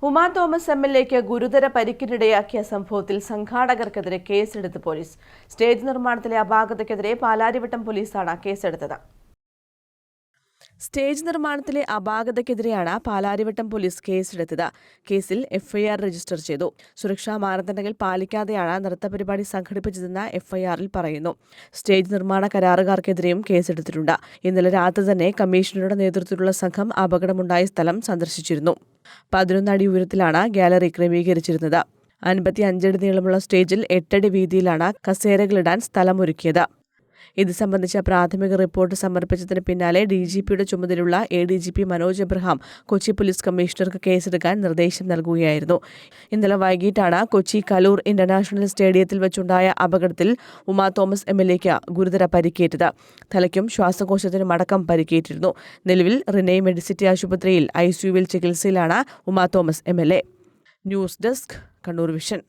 Uma Thomas എം.എൽ.എക്ക് ഗുരുതര പരിക്കിനിടയാക്കിയ സംഭവത്തിൽ സംഘാടകർക്കെതിരെ കേസെടുത്ത് പോലീസ്. സ്റ്റേജ് നിർമ്മാണത്തിലെ അപാകതയ്ക്കെതിരെ പാലാരിവട്ടം പോലീസാണ് കേസെടുത്തത്. സ്റ്റേജ് നിർമ്മാണത്തിലെ അപാകതയ്ക്കെതിരെയാണ് പാലാരിവട്ടം പോലീസ് കേസെടുത്തത്. കേസിൽ എഫ്ഐആർ രജിസ്റ്റർ ചെയ്തു. സുരക്ഷാ മാനദണ്ഡങ്ങൾ പാലിക്കാതെയാണ് നൃത്തപരിപാടി സംഘടിപ്പിച്ചതെന്ന് എഫ്ഐആറിൽ പറയുന്നു. സ്റ്റേജ് നിർമ്മാണ കരാറുകാർക്കെതിരെയും കേസെടുത്തിട്ടുണ്ട്. ഇന്നലെ രാത്രി തന്നെ കമ്മീഷണറുടെ നേതൃത്വത്തിലുള്ള സംഘം അപകടമുണ്ടായ സ്ഥലം സന്ദർശിച്ചിരുന്നു. 11 അടി ഉയരത്തിലാണ് ഗാലറി ക്രമീകരിച്ചിരുന്നത്. 55 അടി നീളമുള്ള സ്റ്റേജിൽ 8 അടി വീതിയിലാണ് കസേരകളിടാൻ സ്ഥലമൊരുക്കിയത്. ഇത് സംബന്ധിച്ച പ്രാഥമിക റിപ്പോർട്ട് സമർപ്പിച്ചതിന് പിന്നാലെ ഡിജിപിയുടെ ചുമതലയുള്ള ADGP Manoj Abraham Kochi police കമ്മീഷണർക്ക് കേസെടുക്കാൻ നിർദ്ദേശം നൽകുകയായിരുന്നു. ഇന്നലെ വൈകിട്ടാണ് കൊച്ചി കലൂർ ഇന്റർനാഷണൽ സ്റ്റേഡിയത്തിൽ വെച്ചുണ്ടായ അപകടത്തിൽ ഉമാ തോമസ് എം.എൽ.എക്ക് ഗുരുതര പരിക്കേറ്റത്. തലയ്ക്കും ശ്വാസകോശത്തിനും അടക്കം പരിക്കേറ്റിരുന്നു. നിലവിൽ റിനെ മെഡിസിറ്റി ആശുപത്രിയിൽ ICUവിൽ ചികിത്സയിലാണ് Uma Thomas MLA. News desk, Kannur vision.